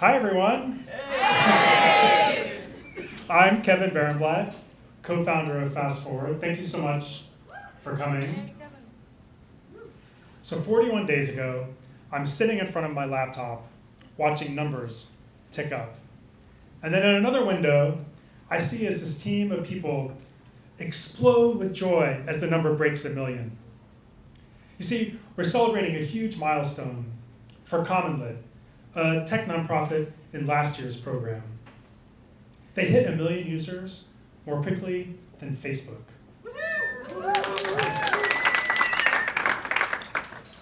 Hi, everyone. Hey! I'm Kevin Barenblat, co-founder of Fast Forward. Thank you so much for coming. So 41 days ago, I'm sitting in front of my laptop watching numbers tick up. And then in another window, I see as this team of people explode with joy as the number breaks 1 million. You see, we're celebrating a huge milestone for CommonLit, a tech nonprofit in last year's program. They hit 1 million users more quickly than Facebook.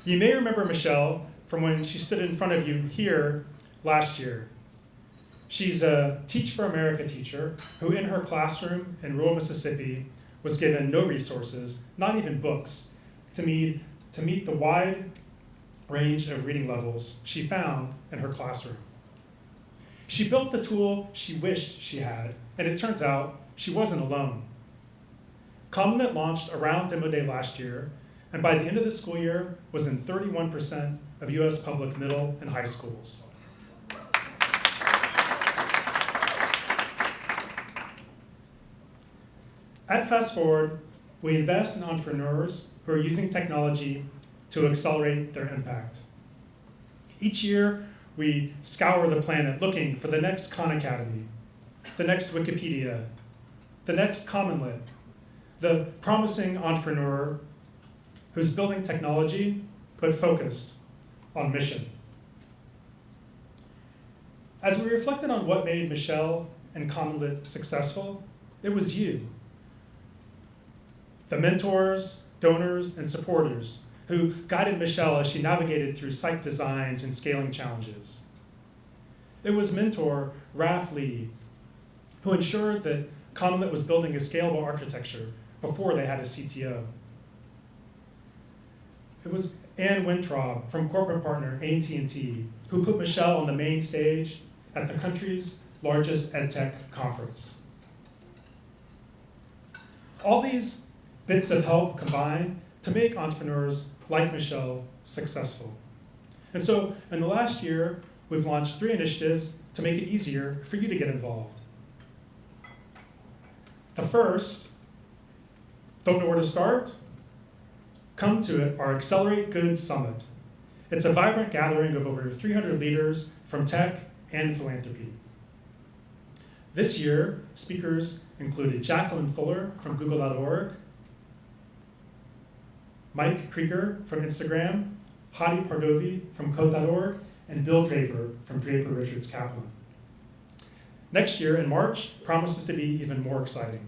You may remember Michelle from when she stood in front of you here last year. She's a Teach for America teacher who in her classroom in rural Mississippi was given no resources, not even books, to meet the wide range of reading levels she found in her classroom. She built the tool she wished she had, and it turns out she wasn't alone. CommonLit launched around Demo Day last year, and by the end of the school year was in 31% of US public middle and high schools. At Fast Forward, we invest in entrepreneurs who are using technology to accelerate their impact. Each year, we scour the planet looking for the next Khan Academy, the next Wikipedia, the next CommonLit, the promising entrepreneur who's building technology but focused on mission. As we reflected on what made Michelle and CommonLit successful, it was you. The mentors, donors, and supporters who guided Michelle as she navigated through site designs and scaling challenges. It was mentor Raf Lee, who ensured that CommonLit was building a scalable architecture before they had a CTO. It was Ann Wintraub from corporate partner AT&T, who put Michelle on the main stage at the country's largest EdTech conference. All these bits of help combine to make entrepreneurs like Michelle successful. And so in the last year, we've launched 3 initiatives to make it easier for you to get involved. The first, don't know where to start? Come to our Accelerate Good Summit. It's a vibrant gathering of over 300 leaders from tech and philanthropy. This year, speakers included Jacqueline Fuller from Google.org, Mike Krieger from Instagram, Hadi Pardovi from Code.org, and Bill Draper from Draper Richards Kaplan. Next year, in March, promises to be even more exciting.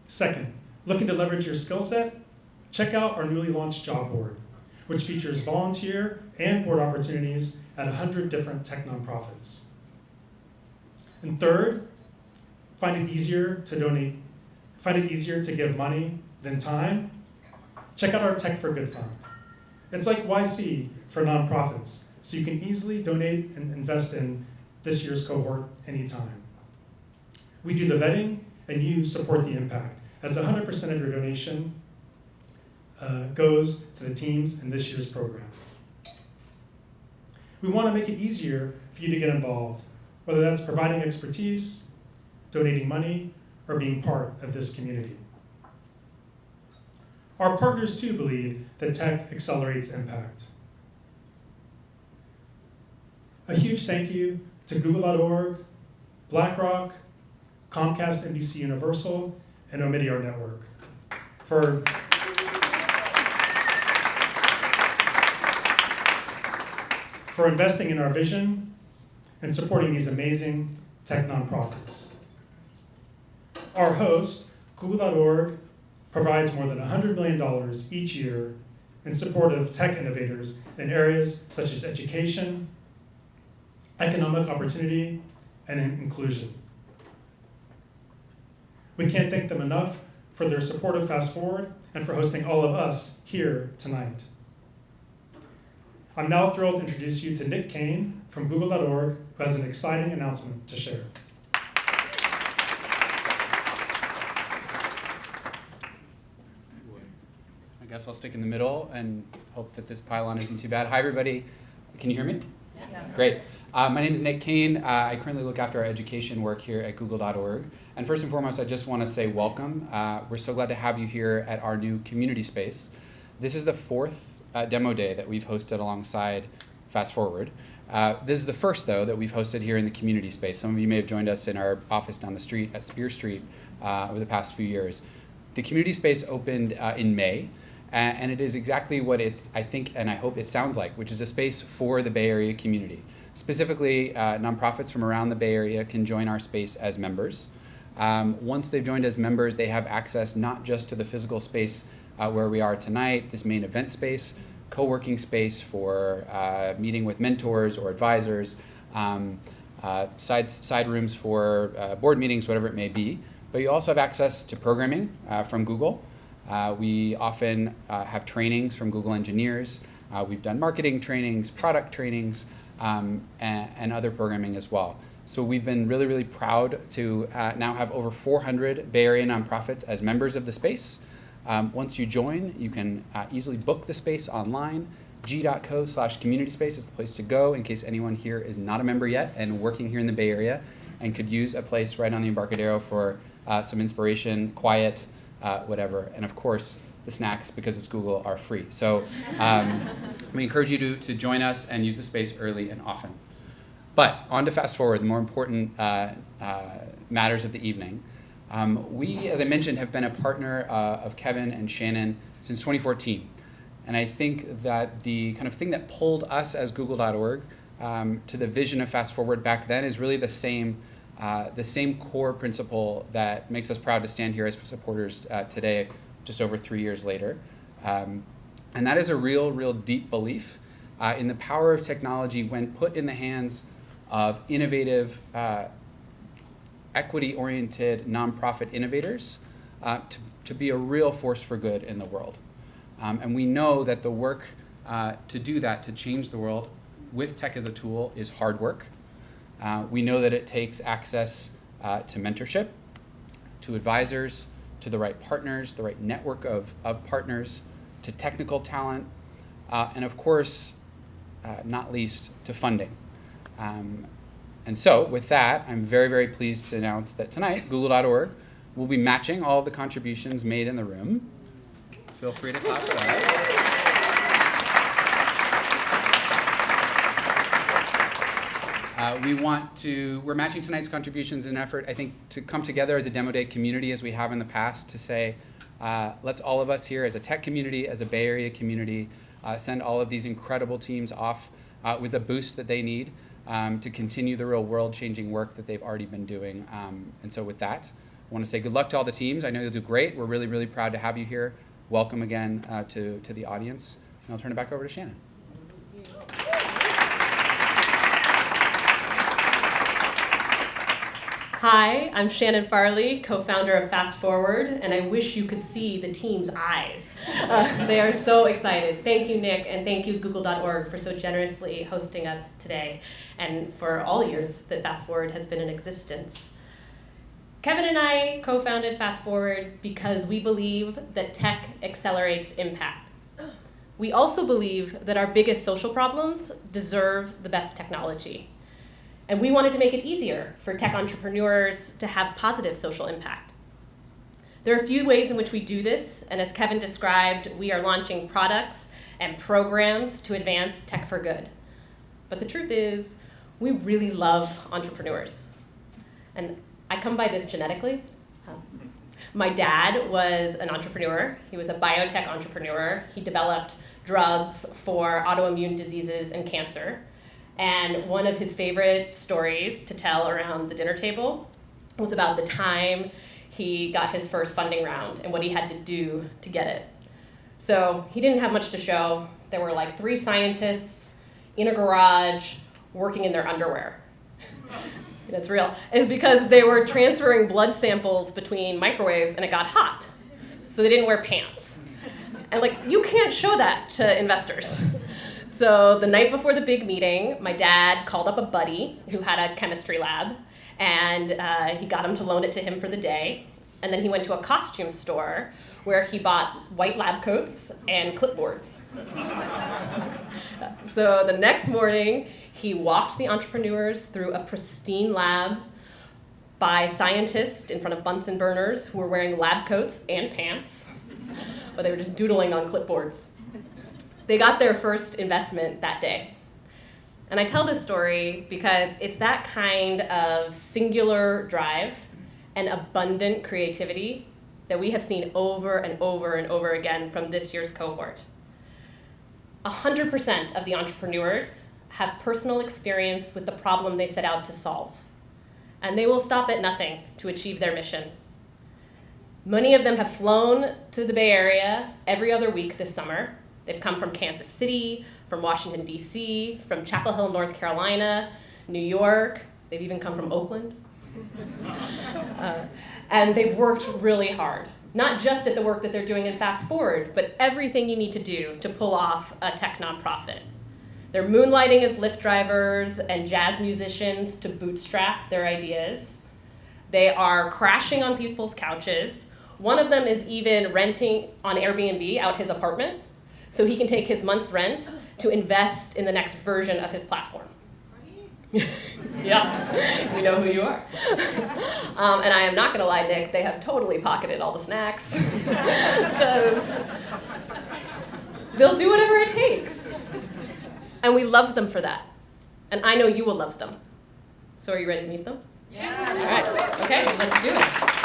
Second, looking to leverage your skill set? Check out our newly launched job board, which features volunteer and board opportunities at 100 different tech nonprofits. And third, find it easier to give money than time? Check out our Tech for Good Fund. It's like YC for nonprofits, so you can easily donate and invest in this year's cohort anytime. We do the vetting, and you support the impact, as 100% of your donation goes to the teams in this year's program. We want to make it easier for you to get involved, whether that's providing expertise, donating money, or being part of this community. Our partners too believe that tech accelerates impact. A huge thank you to Google.org, BlackRock, Comcast NBC Universal, and Omidyar Network for investing in our vision and supporting these amazing tech nonprofits. Our host, Google.org, provides more than $100 million each year in support of tech innovators in areas such as education, economic opportunity, and inclusion. We can't thank them enough for their support of Fast Forward and for hosting all of us here tonight. I'm now thrilled to introduce you to Nick Cain from Google.org, who has an exciting announcement to share. I guess I'll stick in the middle and hope that this pylon isn't too bad. Hi, everybody. Can you hear me? Yes. Great. My name is Nick Cain. I currently look after our education work here at google.org. And first and foremost, I just want to say welcome. We're so glad to have you here at our new community space. This is the fourth demo day that we've hosted alongside Fast Forward. This is the first, though, that we've hosted here in the community space. Some of you may have joined us in our office down the street at Spear Street over the past few years. The community space opened in May. And it is exactly what I think and I hope it sounds like, which is a space for the Bay Area community. Specifically, nonprofits from around the Bay Area can join our space as members. Once they've joined as members, they have access not just to the physical space where we are tonight, this main event space, co-working space for meeting with mentors or advisors, side rooms for board meetings, whatever it may be. But you also have access to programming from Google. We often have trainings from Google engineers. We've done marketing trainings, product trainings, and other programming as well. So we've been really, really proud to now have over 400 Bay Area nonprofits as members of the space. Once you join, you can easily book the space online. g.co/community space is the place to go in case anyone here is not a member yet and working here in the Bay Area and could use a place right on the Embarcadero for some inspiration, quiet, whatever, and of course the snacks, because it's Google, are free. So we encourage you to join us and use the space early and often. But on to Fast Forward, the more important matters of the evening. We, as I mentioned, have been a partner of Kevin and Shannon since 2014. And I think that the kind of thing that pulled us as google.org to the vision of Fast Forward back then is really the same core principle that makes us proud to stand here as supporters today, just over 3 years later. And that is a real deep belief in the power of technology when put in the hands of innovative, equity-oriented nonprofit innovators to be a real force for good in the world. And we know that the work to do that, to change the world with tech as a tool, is hard work. We know that it takes access to mentorship, to advisors, to the right partners, the right network of partners, to technical talent, and of course, not least, to funding. And so with that, I'm very pleased to announce that tonight, google.org will be matching all of the contributions made in the room. Feel free to clap for that. We're matching tonight's contributions in an effort, I think, to come together as a Demo Day community as we have in the past to say, let's all of us here as a tech community, as a Bay Area community, send all of these incredible teams off with a boost that they need to continue the real world-changing work that they've already been doing. And so with that, I want to say good luck to all the teams. I know you'll do great. We're really proud to have you here. Welcome again to the audience. And I'll turn it back over to Shannon. Hi, I'm Shannon Farley, co-founder of Fast Forward, and I wish you could see the team's eyes. They are so excited. Thank you, Nick, and thank you, google.org, for so generously hosting us today, and for all years that Fast Forward has been in existence. Kevin and I co-founded Fast Forward because we believe that tech accelerates impact. We also believe that our biggest social problems deserve the best technology. And we wanted to make it easier for tech entrepreneurs to have positive social impact. There are a few ways in which we do this, and as Kevin described, we are launching products and programs to advance tech for good. But the truth is, we really love entrepreneurs. And I come by this genetically. My dad was an entrepreneur. He was a biotech entrepreneur. He developed drugs for autoimmune diseases and cancer. And one of his favorite stories to tell around the dinner table was about the time he got his first funding round and what he had to do to get it. So he didn't have much to show. There were like 3 scientists in a garage working in their underwear. That's real. It's because they were transferring blood samples between microwaves and it got hot. So they didn't wear pants. And you can't show that to investors. So the night before the big meeting, my dad called up a buddy who had a chemistry lab, and he got him to loan it to him for the day. And then he went to a costume store where he bought white lab coats and clipboards. So the next morning, he walked the entrepreneurs through a pristine lab by scientists in front of Bunsen burners who were wearing lab coats and pants, but they were just doodling on clipboards. They got their first investment that day. And I tell this story because it's that kind of singular drive and abundant creativity that we have seen over and over and over again from this year's cohort. 100% of the entrepreneurs have personal experience with the problem they set out to solve, and they will stop at nothing to achieve their mission. Many of them have flown to the Bay Area every other week this summer. They've come from Kansas City, from Washington, D.C., from Chapel Hill, North Carolina, New York. They've even come from Oakland. And they've worked really hard, not just at the work that they're doing in Fast Forward, but everything you need to do to pull off a tech nonprofit. They're moonlighting as Lyft drivers and jazz musicians to bootstrap their ideas. They are crashing on people's couches. One of them is even renting on Airbnb out his apartment so he can take his month's rent to invest in the next version of his platform. Yeah, you know who you are. And I am not gonna lie, Nick, they have totally pocketed all the snacks because they'll do whatever it takes. And we love them for that. And I know you will love them. So are you ready to meet them? Yeah. All right, okay, let's do it.